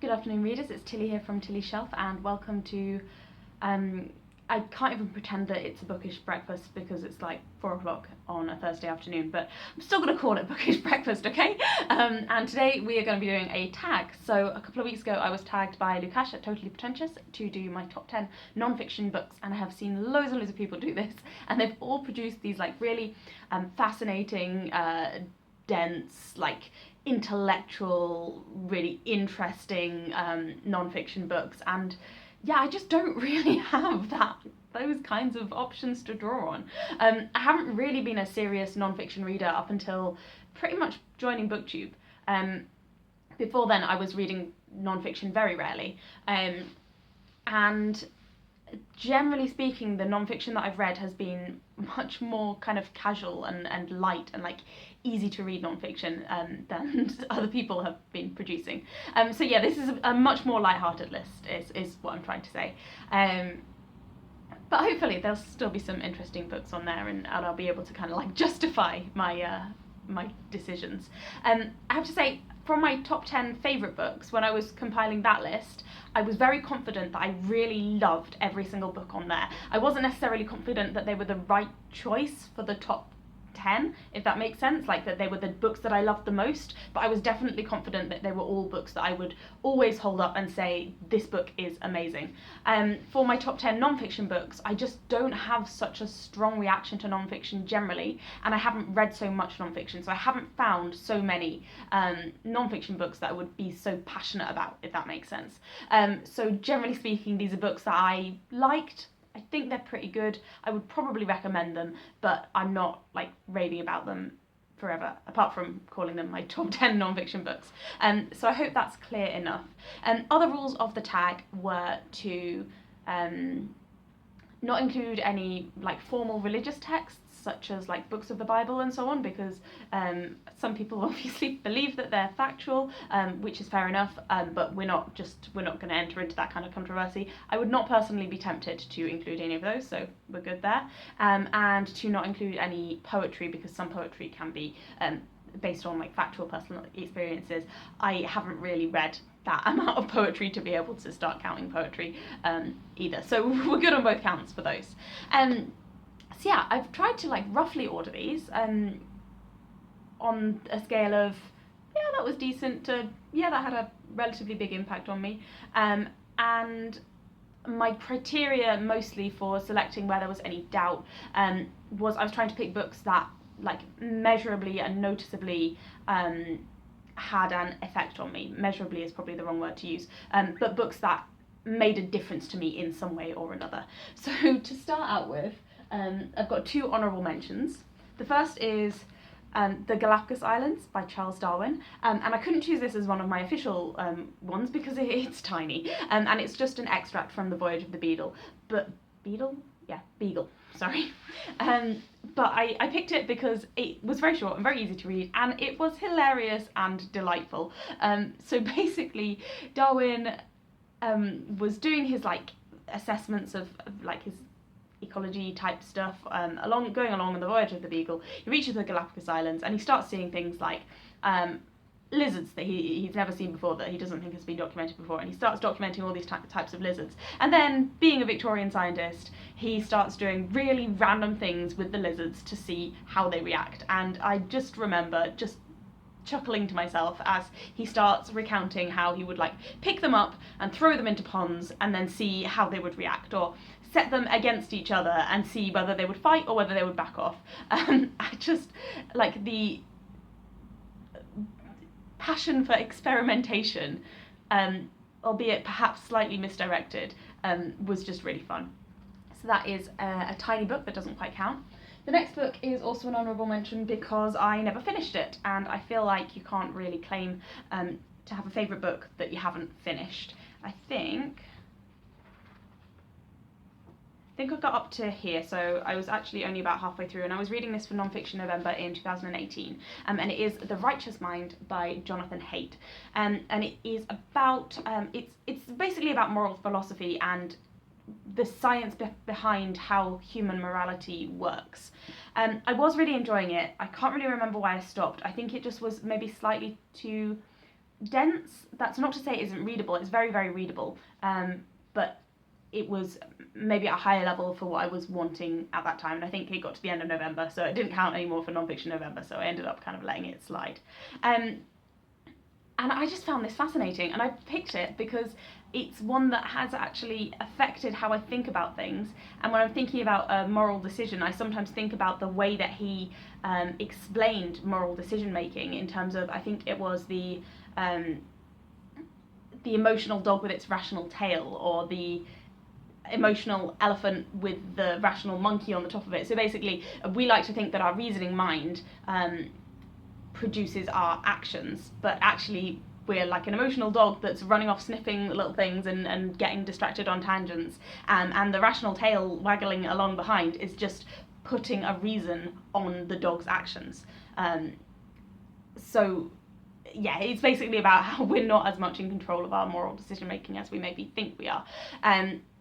Good afternoon, readers. It's Tilly here from Tilly's Shelf, and welcome to. I can't even pretend that it's a bookish breakfast because it's like 4 o'clock on a Thursday afternoon, but I'm still going to call it bookish breakfast, okay? And today we are going to be doing a tag. So a couple of weeks ago I was tagged by Lukash at Totally Pretentious to do my top 10 non-fiction books, and I have seen loads and loads of people do this, and they've all produced these like really fascinating, dense, like intellectual, really interesting non-fiction books, and yeah, I just don't really have those kinds of options to draw on. I haven't really been a serious non-fiction reader up until pretty much joining BookTube. Before then I was reading non-fiction very rarely, and generally speaking the non-fiction that I've read has been much more kind of casual and light and like easy to read non-fiction than other people have been producing. So yeah, this is a much more light-hearted list is what I'm trying to say. But hopefully there'll still be some interesting books on there, and I'll be able to kind of like justify my my decisions. I have to say, from my top 10 favourite books, when I was compiling that list, I was very confident that I really loved every single book on there. I wasn't necessarily confident that they were the right choice for the top 10, if that makes sense, like that they were the books that I loved the most, but I was definitely confident that they were all books that I would always hold up and say, this book is amazing. For my top 10 non-fiction books, I just don't have such a strong reaction to non-fiction generally, and I haven't read so much non-fiction, so I haven't found so many non-fiction books that I would be so passionate about, if that makes sense. So generally speaking, these are books that I liked. I think they're pretty good. I would probably recommend them, but I'm not like raving about them forever, apart from calling them my top 10 non-fiction books. So I hope that's clear enough. Other rules of the tag were to not include any like formal religious texts, such as like books of the Bible and so on, because some people obviously believe that they're factual, which is fair enough, but we're not going to enter into that kind of controversy. I would not personally be tempted to include any of those, so we're good there. And to not include any poetry, because some poetry can be based on like factual personal experiences. I haven't really read that amount of poetry to be able to start counting poetry either, so we're good on both counts for those. So yeah, I've tried to like roughly order these on a scale of, yeah, that was decent to, yeah, that had a relatively big impact on me. And my criteria mostly for selecting where there was any doubt was I was trying to pick books that like measurably and noticeably had an effect on me. Measurably is probably the wrong word to use, but books that made a difference to me in some way or another. So to start out with, I've got 2 honourable mentions. The first is the Galapagos Islands by Charles Darwin, and I couldn't choose this as one of my official ones because it's tiny, and it's just an extract from The Voyage of the Beagle. Beagle, sorry. But I picked it because it was very short and very easy to read, and it was hilarious and delightful. So basically, Darwin was doing his like assessments of like his ecology type stuff going along on the Voyage of the Beagle. He reaches the Galapagos Islands and he starts seeing things like lizards that he's never seen before, that he doesn't think has been documented before, and he starts documenting all these types of lizards. And then, being a Victorian scientist, he starts doing really random things with the lizards to see how they react. And I just remember just chuckling to myself as he starts recounting how he would like pick them up and throw them into ponds and then see how they would react, or set them against each other and see whether they would fight or whether they would back off. I just like the passion for experimentation, albeit perhaps slightly misdirected, was just really fun. So that is a tiny book that doesn't quite count. The next book is also an honourable mention because I never finished it, and I feel like you can't really claim to have a favourite book that you haven't finished. I think I got up to here, so I was actually only about halfway through, and I was reading this for Non-Fiction November in 2018, and it is The Righteous Mind by Jonathan Haidt, and it is about, it's basically about moral philosophy and the science behind how human morality works. I was really enjoying it. I can't really remember why I stopped. I think it just was maybe slightly too dense. That's not to say it isn't readable. It's very, very readable. But it was maybe at a higher level for what I was wanting at that time. And I think it got to the end of November, so it didn't count anymore for nonfiction November. So I ended up kind of letting it slide. And I just found this fascinating, and I picked it because it's one that has actually affected how I think about things. And when I'm thinking about a moral decision, I sometimes think about the way that he explained moral decision making in terms of, I think it was the emotional dog with its rational tail, or the emotional elephant with the rational monkey on the top of it. So basically, we like to think that our reasoning mind produces our actions, but actually we're like an emotional dog that's running off sniffing little things and getting distracted on tangents, and the rational tail waggling along behind is just putting a reason on the dog's actions. So yeah, it's basically about how we're not as much in control of our moral decision making as we maybe think we are.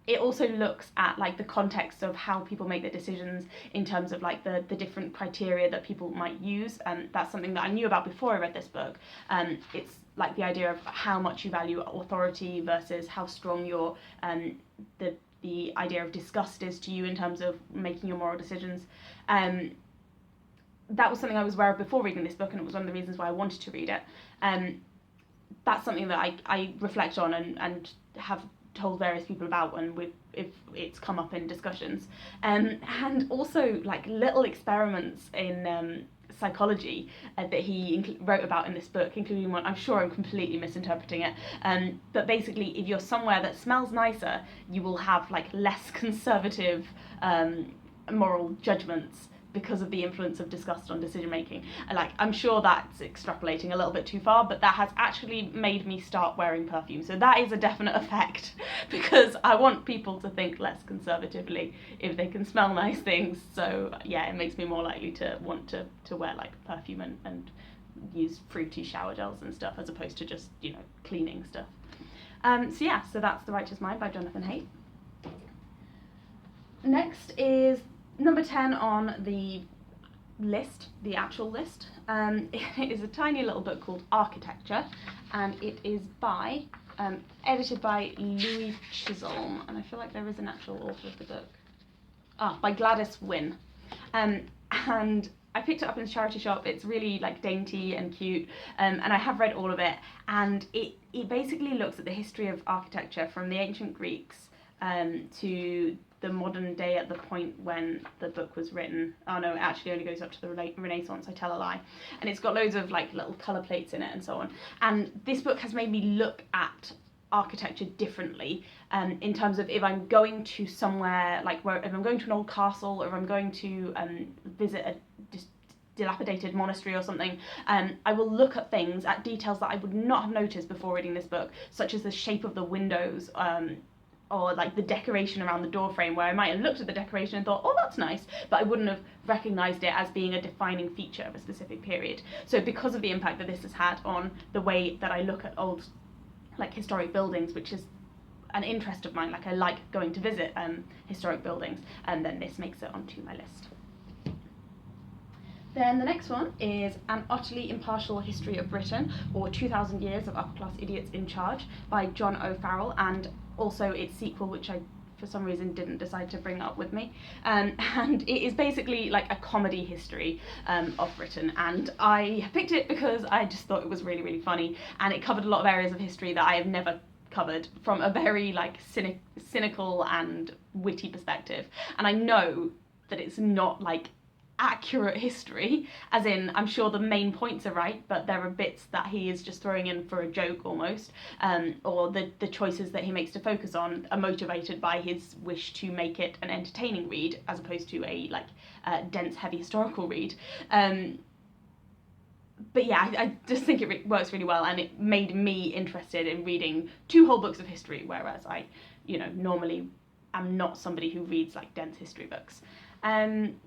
It also looks at like the context of how people make their decisions in terms of like the different criteria that people might use. That's something that I knew about before I read this book. It's like the idea of how much you value authority versus how strong your the idea of disgust is to you in terms of making your moral decisions. That was something I was aware of before reading this book, and it was one of the reasons why I wanted to read it. That's something that I reflect on and have told various people about, and if it's come up in discussions, and also like little experiments in psychology that he wrote about in this book, including one, I'm sure I'm completely misinterpreting it, but basically if you're somewhere that smells nicer, you will have like less conservative moral judgments because of the influence of disgust on decision making. Like, I'm sure that's extrapolating a little bit too far, but that has actually made me start wearing perfume. So that is a definite effect, because I want people to think less conservatively if they can smell nice things. So yeah, it makes me more likely to want to wear like perfume and use fruity shower gels and stuff, as opposed to just, you know, cleaning stuff. So yeah, so that's The Righteous Mind by Jonathan Haidt. Next is number 10 on the list, the actual list. It is a tiny little book called Architecture, and it is by, edited by Louis Chisholm, and I feel like there is an actual author of the book. By Gladys Wynne. And I picked it up in the charity shop. It's really like dainty and cute, and I have read all of it, and it basically looks at the history of architecture from the ancient Greeks to the modern day at the point when the book was written. Oh no, it actually only goes up to the Renaissance, I tell a lie. And it's got loads of like little colour plates in it and so on. And this book has made me look at architecture differently, in terms of if I'm going to somewhere, like if I'm going to an old castle, or if I'm going to visit a dilapidated monastery or something, I will look at things, at details that I would not have noticed before reading this book, such as the shape of the windows, or like the decoration around the door frame, where I might have looked at the decoration and thought, oh, that's nice, but I wouldn't have recognised it as being a defining feature of a specific period. So because of the impact that this has had on the way that I look at old, like, historic buildings, which is an interest of mine, like I like going to visit historic buildings, and then this makes it onto my list. Then the next one is An Utterly Impartial History of Britain, or 2,000 Years of Upper-Class Idiots in Charge, by John O'Farrell, and also its sequel, which I, for some reason, didn't decide to bring up with me. And it is basically like a comedy history of Britain, and I picked it because I just thought it was really, really funny, and it covered a lot of areas of history that I have never covered from a very like cynical and witty perspective. And I know that it's not like accurate history, as in I'm sure the main points are right, but there are bits that he is just throwing in for a joke almost, or the choices that he makes to focus on are motivated by his wish to make it an entertaining read as opposed to a like dense, heavy historical read. But yeah, I just think it works really well, and it made me interested in reading 2 whole books of history, whereas I, you know, normally am not somebody who reads like dense history books. And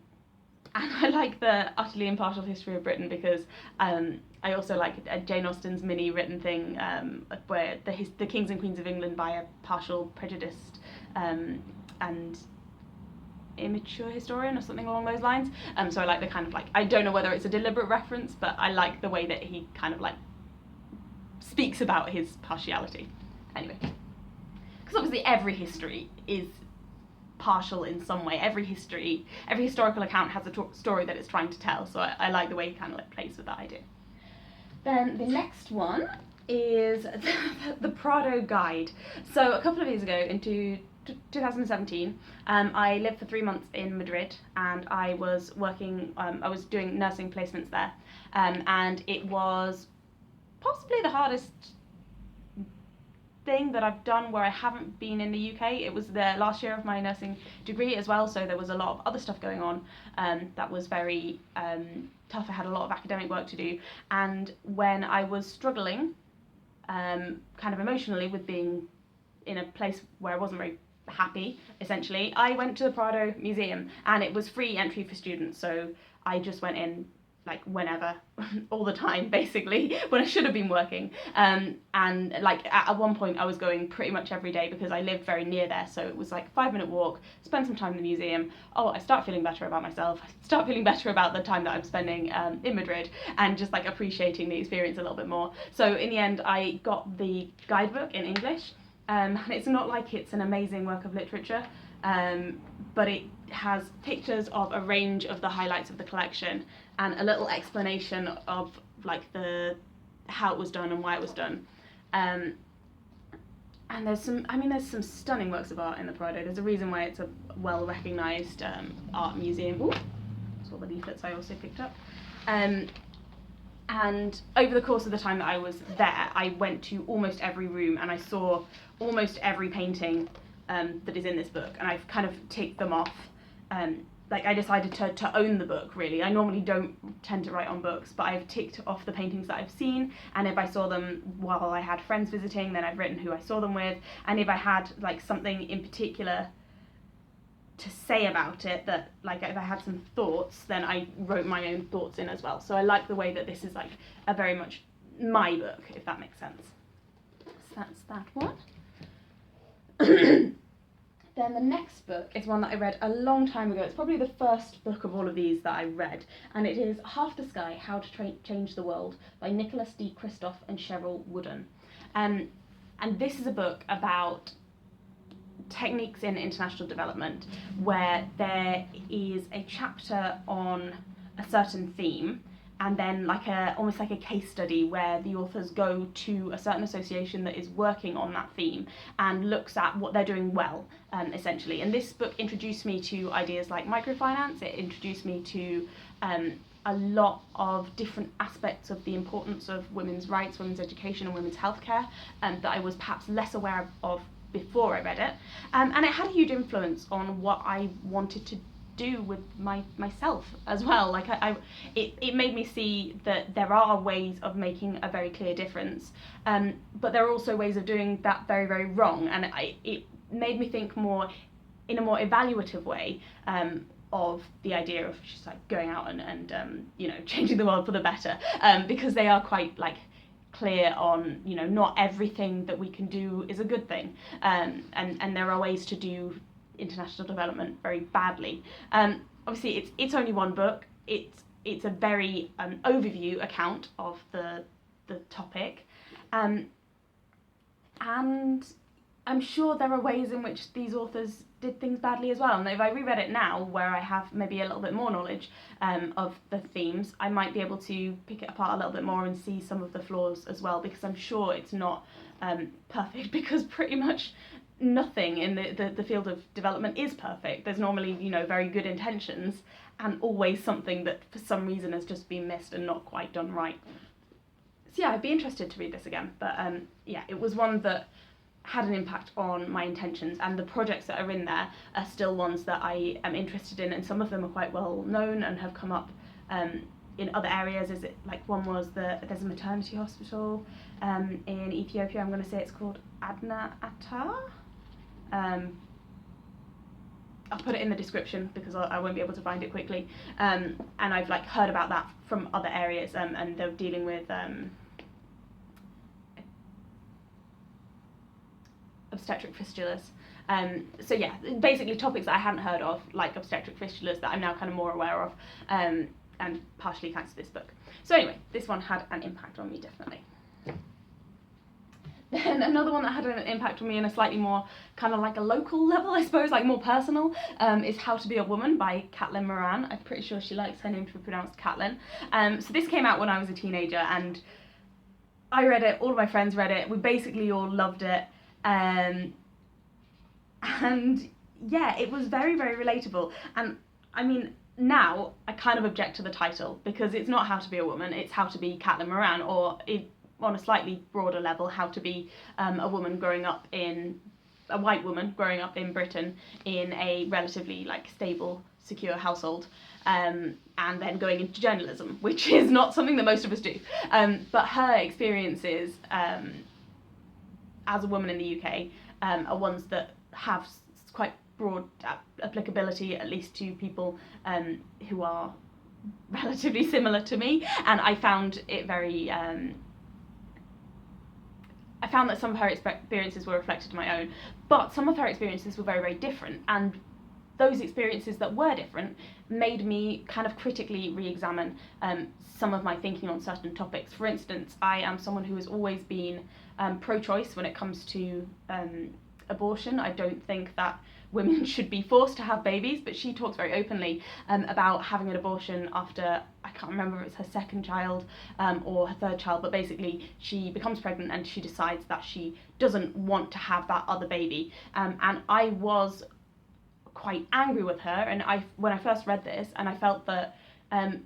I like the Utterly Impartial History of Britain because I also like Jane Austen's mini written thing where the Kings and Queens of England by a partial, prejudiced and immature historian or something along those lines. So I like the kind of like, I don't know whether it's a deliberate reference, but I like the way that he kind of like speaks about his partiality. Anyway, because obviously every history is partial in some way. Every historical account has a story that it's trying to tell, so I like the way he kind of like plays with that idea. Then the next one is the Prado Guide. So a couple of years ago, into 2017, I lived for 3 months in Madrid, and I was working, I was doing nursing placements there, and it was possibly the hardest thing that I've done where I haven't been in the UK. It was the last year of my nursing degree as well, so there was a lot of other stuff going on that was very tough. I had a lot of academic work to do, and when I was struggling kind of emotionally with being in a place where I wasn't very happy, essentially, I went to the Prado Museum, and it was free entry for students, so I just went in like whenever, all the time basically, when I should have been working, and like at one point I was going pretty much every day because I lived very near there, so it was like a 5-minute walk, spend some time in the museum. I start feeling better about myself, I start feeling better about the time that I'm spending in Madrid, and just like appreciating the experience a little bit more. So in the end I got the guidebook in English, and it's not like it's an amazing work of literature, but it has pictures of a range of the highlights of the collection and a little explanation of like how it was done and why it was done. And there's some stunning works of art in the Prado. There's a reason why it's a well-recognised art museum. Ooh, that's all the leaflets I also picked up. And over the course of the time that I was there, I went to almost every room and I saw almost every painting that is in this book, and I've kind of ticked them off. Like I decided to own the book, really. I normally don't tend to write on books, but I've ticked off the paintings that I've seen, and if I saw them while I had friends visiting, then I've written who I saw them with, and if I had like something in particular to say about it, that like if I had some thoughts, then I wrote my own thoughts in as well. So I like the way that this is like a very much my book, if that makes sense. So that's that one. Then the next book is one that I read a long time ago. It's probably the first book of all of these that I read, and it is Half the Sky, How to Change the World by Nicholas D. Kristoff and Sheryl WuDunn. And this is a book about techniques in international development, where there is a chapter on a certain theme, and then almost like a case study where the authors go to a certain association that is working on that theme and looks at what they're doing well, essentially. And this book introduced me to ideas like microfinance. It introduced me to a lot of different aspects of the importance of women's rights, women's education and women's healthcare that I was perhaps less aware of before I read it. And it had a huge influence on what I wanted to do with myself as well. Like it made me see that there are ways of making a very clear difference, but there are also ways of doing that very, very wrong. And it made me think more in a more evaluative way of the idea of just like going out and changing the world for the better, because they are quite like clear on, not everything that we can do is a good thing, and there are ways to do international development very badly. Obviously it's only one book. It's a very overview account of the topic, and I'm sure there are ways in which these authors did things badly as well. And if I reread it now, where I have maybe a little bit more knowledge of the themes, I might be able to pick it apart a little bit more and see some of the flaws as well, because I'm sure it's not perfect, because pretty much nothing in the field of development is perfect. There's normally, very good intentions, and always something that for some reason has just been missed and not quite done right. So yeah, I'd be interested to read this again, but it was one that had an impact on my intentions, and the projects that are in there are still ones that I am interested in, and some of them are quite well known and have come up in other areas. Is it like one was there's a maternity hospital in Ethiopia. I'm going to say it's called Edna Adan. I'll put it in the description because I won't be able to find it quickly. And I've heard about that from other areas, and they're dealing with obstetric fistulas. So yeah, basically topics that I hadn't heard of, like obstetric fistulas, that I'm now kind of more aware of, and partially thanks to this book. So anyway, this one had an impact on me, definitely. Then another one that had an impact on me in a slightly more kind of like a local level, I suppose, like more personal, is How to Be a Woman by Caitlin Moran. I'm pretty sure she likes her name to be pronounced Caitlin. So this came out when I was a teenager, and I read it, all of my friends read it, we basically all loved it. And yeah, it was very, very relatable. And I mean, now I kind of object to the title, because it's not How to Be a Woman, it's How to Be Caitlin Moran, or on a slightly broader level, how to be a woman growing up in, a white woman growing up in Britain in a relatively like stable, secure household, and then going into journalism, which is not something that most of us do. But her experiences as a woman in the UK are ones that have quite broad applicability, at least to people who are relatively similar to me, and I found it very I found that some of her experiences were reflected in my own, but some of her experiences were very, very different, and those experiences that were different made me kind of critically re-examine some of my thinking on certain topics. For instance, I am someone who has always been pro-choice when it comes to abortion. I don't think that women should be forced to have babies, but she talks very openly about having an abortion after, I can't remember if it's her second child or her third child, but basically she becomes pregnant and she decides that she doesn't want to have that other baby. And I was quite angry with her, and when I first read this, and I felt that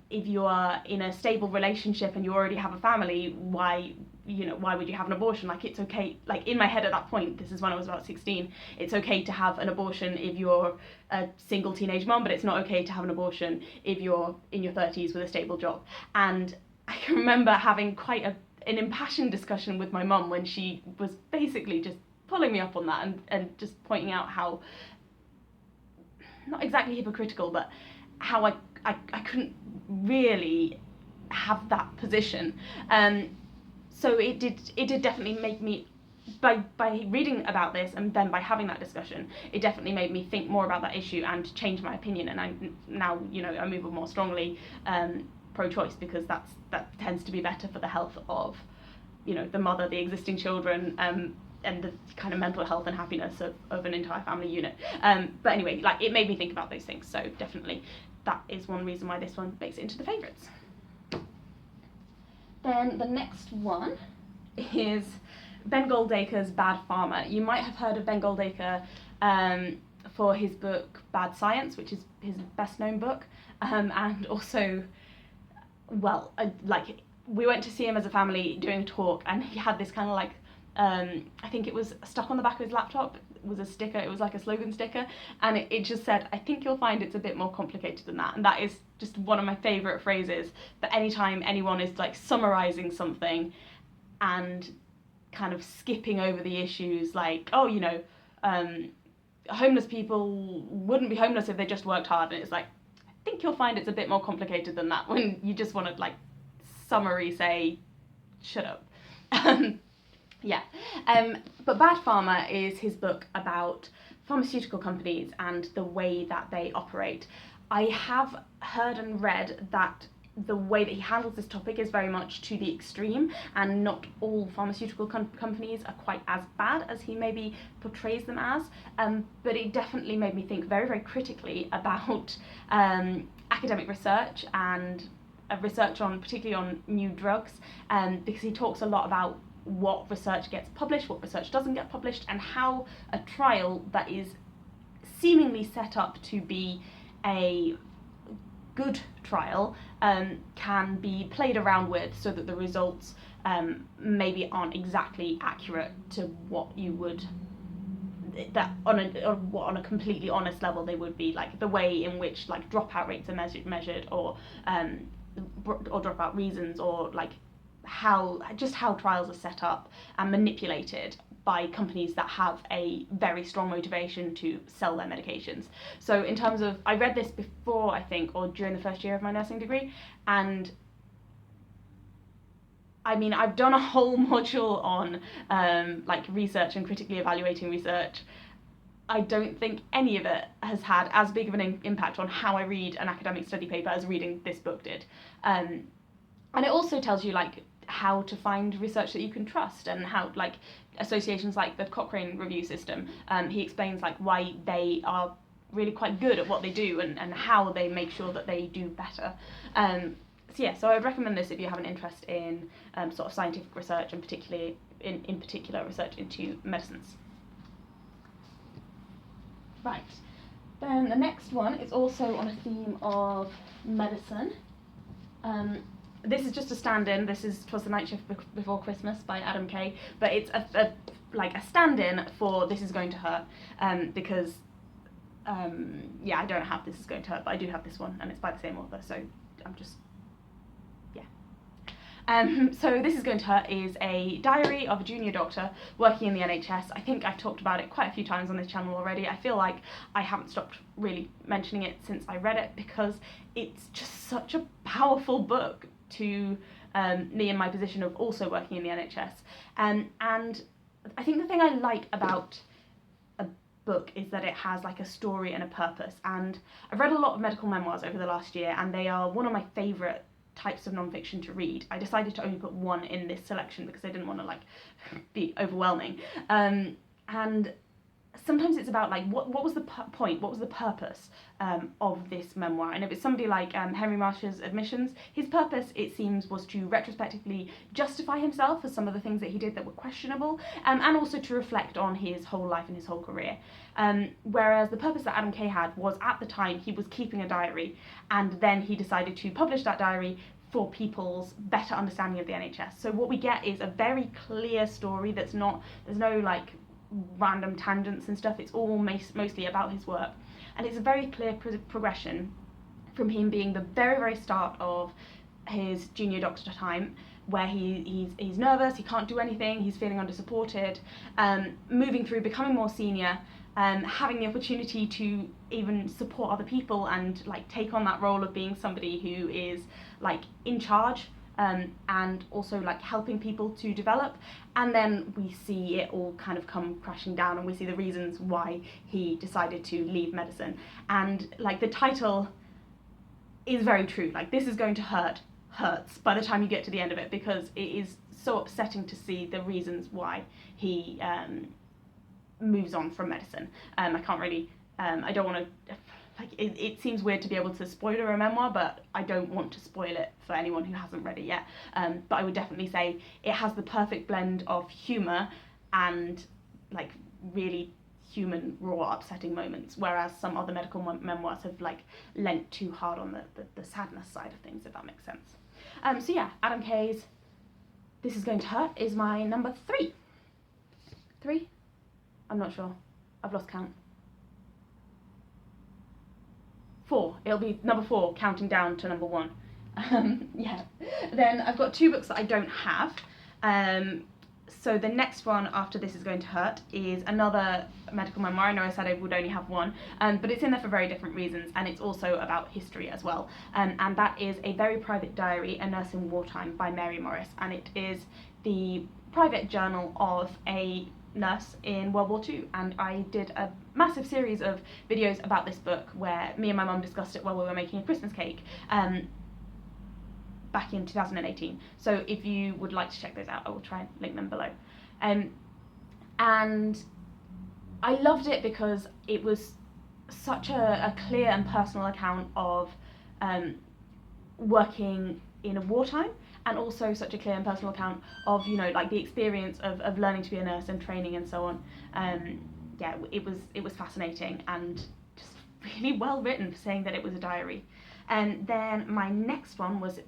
if you are in a stable relationship and you already have a family, why would you have an abortion? Like, it's okay, like in my head at that point, this is when I was about 16, it's okay to have an abortion if you're a single teenage mom, but it's not okay to have an abortion if you're in your 30s with a stable job. And I can remember having quite an impassioned discussion with my mum when she was basically just pulling me up on that and just pointing out how, not exactly hypocritical, but how I couldn't really have that position. So it did definitely make me, by reading about this and then by having that discussion, it definitely made me think more about that issue and change my opinion. And I now, I move more strongly pro-choice, because that tends to be better for the health of, the mother, the existing children, and the kind of mental health and happiness of an entire family unit. But anyway, like, it made me think about those things. So definitely that is one reason why this one makes it into the favourites. Then the next one is Ben Goldacre's Bad Pharma. You might have heard of Ben Goldacre for his book Bad Science, which is his best known book, and also, well, we went to see him as a family doing a talk, and he had this kind of like, I think it was stuck on the back of his laptop, it was a sticker, it was like a slogan sticker, and it just said, "I think you'll find it's a bit more complicated than that." And that is just one of my favourite phrases, that anytime anyone is like summarising something and kind of skipping over the issues, like, oh, homeless people wouldn't be homeless if they just worked hard, and it's like, I think you'll find it's a bit more complicated than that, when you just want to like summary say, shut up. Yeah, but Bad Pharma is his book about pharmaceutical companies and the way that they operate. I have heard and read that the way that he handles this topic is very much to the extreme, and not all pharmaceutical companies are quite as bad as he maybe portrays them as, but it definitely made me think very, very critically about academic research and research particularly on new drugs, because he talks a lot about what research gets published, what research doesn't get published, and how a trial that is seemingly set up to be a good trial can be played around with, so that the results maybe aren't exactly accurate to what you would, that on a completely honest level they would be, like the way in which like dropout rates are measured or dropout reasons, or like how trials are set up and manipulated by companies that have a very strong motivation to sell their medications. So in terms of, I read this before, I think, or during the first year of my nursing degree, and I mean, I've done a whole module on like research and critically evaluating research. I don't think any of it has had as big of an impact on how I read an academic study paper as reading this book did. And it also tells you, like, how to find research that you can trust, and how, like, associations like the Cochrane review system, he explains like why they are really quite good at what they do, and how they make sure that they do better. So I would recommend this if you have an interest in sort of scientific research, and particularly in particular research into medicines. Right, then the next one is also on a theme of medicine. This is just a stand-in. This is 'Twas the Night Shift Before Christmas by Adam Kay, but it's a stand-in for This Is Going to Hurt, because I don't have This Is Going to Hurt, but I do have this one, and it's by the same author, so I'm just, so This Is Going to Hurt is a diary of a junior doctor working in the NHS. I think I've talked about it quite a few times on this channel already. I feel like I haven't stopped really mentioning it since I read it, because it's just such a powerful book to me in my position of also working in the NHS. And I think the thing I like about a book is that it has like a story and a purpose. And I've read a lot of medical memoirs over the last year, and they are one of my favourite types of non-fiction to read. I decided to only put one in this selection because I didn't want to like be overwhelming. And sometimes it's about like what was the point, what was the purpose of this memoir. And if it's somebody like Henry Marsh's Admissions, his purpose, it seems, was to retrospectively justify himself for some of the things that he did that were questionable, and also to reflect on his whole life and his whole career. Whereas the purpose that Adam Kay had was, at the time, he was keeping a diary, and then he decided to publish that diary for people's better understanding of the NHS. So what we get is a very clear story there's no like random tangents and stuff. It's all mostly about his work, and it's a very clear progression from him being the very, very start of his junior doctor time, where he's nervous, he can't do anything, he's feeling under-supported, moving through, becoming more senior, having the opportunity to even support other people and like take on that role of being somebody who is like in charge, and also like helping people to develop. And then we see it all kind of come crashing down, and we see the reasons why he decided to leave medicine. And like the title is very true, like This Is Going to hurts by the time you get to the end of it, because it is so upsetting to see the reasons why he moves on from medicine. I can't really, I don't want to, like, it seems weird to be able to spoiler a memoir, but I don't want to spoil it for anyone who hasn't read it yet. But I would definitely say it has the perfect blend of humour and like really human, raw, upsetting moments, whereas some other medical memoirs have like lent too hard on the sadness side of things, if that makes sense. So yeah, Adam Kay's This Is Going to Hurt is my number 3. 3? I'm not sure. I've lost count. 4. It'll be number 4, counting down to number 1. Yeah. Then I've got 2 books that I don't have. So the next one after This Is Going to Hurt is another medical memoir. I know I said I would only have one, but it's in there for very different reasons, and it's also about history as well. And that is A Very Private Diary, A Nurse in Wartime by Mary Morris, and it is the private journal of a nurse in World War II, and I did a massive series of videos about this book where me and my mum discussed it while we were making a Christmas cake back in 2018. So if you would like to check those out, I will try and link them below. And I loved it because it was such a clear and personal account of working in a wartime, and also such a clear and personal account of, you know, like the experience of learning to be a nurse and training and so on. Yeah, it was fascinating and just really well written for saying that it was a diary. And then my next one was,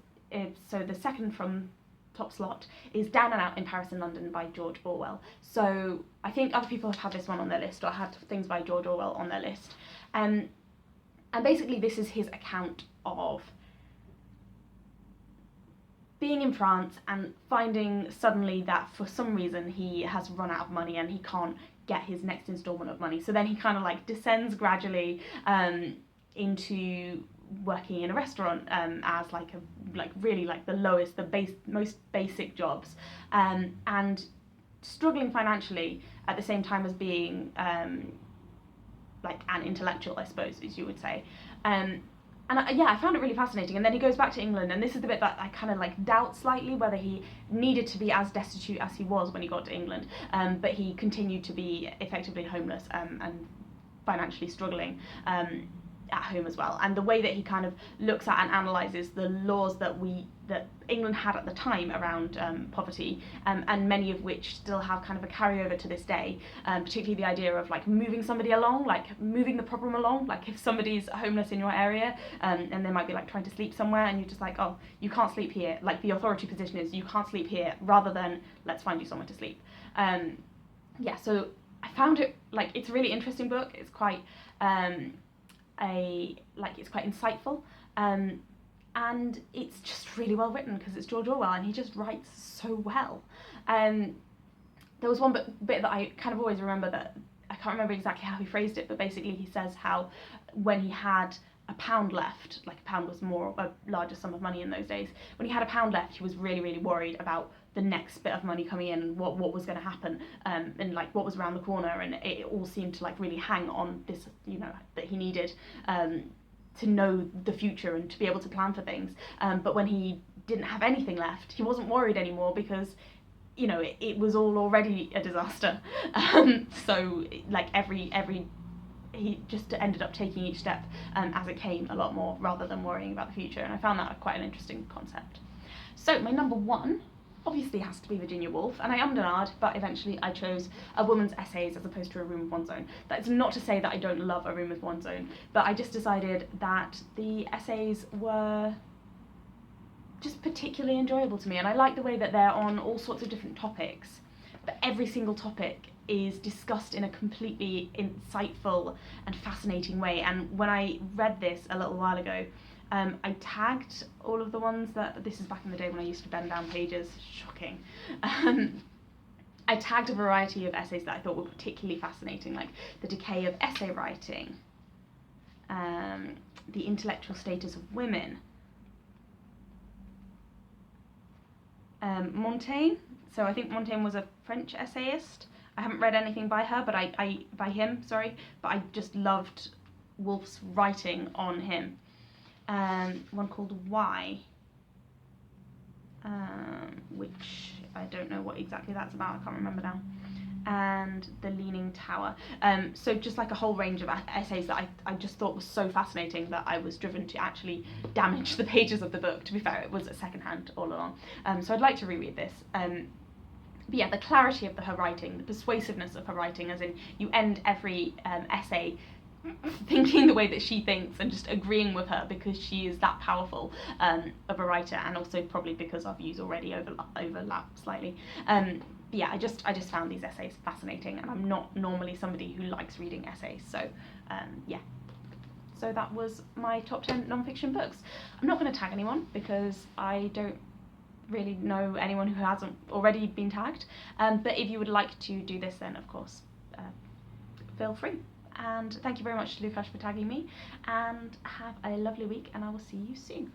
so the second from top slot is Down and Out in Paris and London by George Orwell. So I think other people have had this one on their list, or had things by George Orwell on their list. And basically this is his account of being in France and finding suddenly that for some reason he has run out of money and he can't get his next instalment of money. So then he kind of like descends gradually into working in a restaurant as really the lowest, most basic jobs, and struggling financially at the same time as being like an intellectual, I suppose, as you would say. yeah, I found it really fascinating. And then he goes back to England, and this is the bit that I kind of like doubt slightly whether he needed to be as destitute as he was when he got to England, but he continued to be effectively homeless and financially struggling at home as well. And the way that he kind of looks at and analyses the laws that England had at the time around poverty, and many of which still have kind of a carryover to this day, particularly the idea of like moving somebody along, like moving the problem along. Like if somebody's homeless in your area, and they might be like trying to sleep somewhere, and you're just like, oh, you can't sleep here, like the authority position is you can't sleep here, rather than let's find you somewhere to sleep. Yeah, so I found it like, it's a really interesting book. It's quite it's quite insightful, and it's just really well written because it's George Orwell and he just writes so well. There was one bit that I kind of always remember, that I can't remember exactly how he phrased it, but basically he says how when he had £1 left, like £1 was more a larger sum of money in those days, when he had £1 left, he was really, really worried about the next bit of money coming in and what was going to happen, and like what was around the corner, and it all seemed to like really hang on this, you know, that he needed to know the future and to be able to plan for things. But when he didn't have anything left, he wasn't worried anymore because, you know, it was all already a disaster. So like he just ended up taking each step as it came a lot more, rather than worrying about the future, and I found that quite an interesting concept. So my number one obviously has to be Virginia Woolf, and I ummed and ahed, but eventually I chose A Woman's Essays as opposed to A Room of One's Own. That's not to say that I don't love A Room of One's Own, but I just decided that the essays were just particularly enjoyable to me, and I like the way that they're on all sorts of different topics, but every single topic is discussed in a completely insightful and fascinating way. And when I read this a little while ago, I tagged all of the ones this is back in the day when I used to bend down pages, shocking. I tagged a variety of essays that I thought were particularly fascinating, like The Decay of Essay Writing, The Intellectual Status of Women, Montaigne. So I think Montaigne was a French essayist. I haven't read anything by her, but by him, but I just loved Woolf's writing on him. One called Why, which I don't know what exactly that's about, I can't remember now, and The Leaning Tower. So just like a whole range of essays that I just thought was so fascinating that I was driven to actually damage the pages of the book. To be fair, it was a secondhand all along. So I'd like to reread this. But yeah, the clarity of her writing, the persuasiveness of her writing, as in you end every essay thinking the way that she thinks and just agreeing with her because she is that powerful of a writer, and also probably because our views already overlap slightly. Yeah, I just found these essays fascinating, and I'm not normally somebody who likes reading essays, so yeah. So that was my top 10 non-fiction books. I'm not going to tag anyone because I don't really know anyone who hasn't already been tagged, but if you would like to do this, then of course feel free. And thank you very much to Lukash for tagging me, and have a lovely week, and I will see you soon.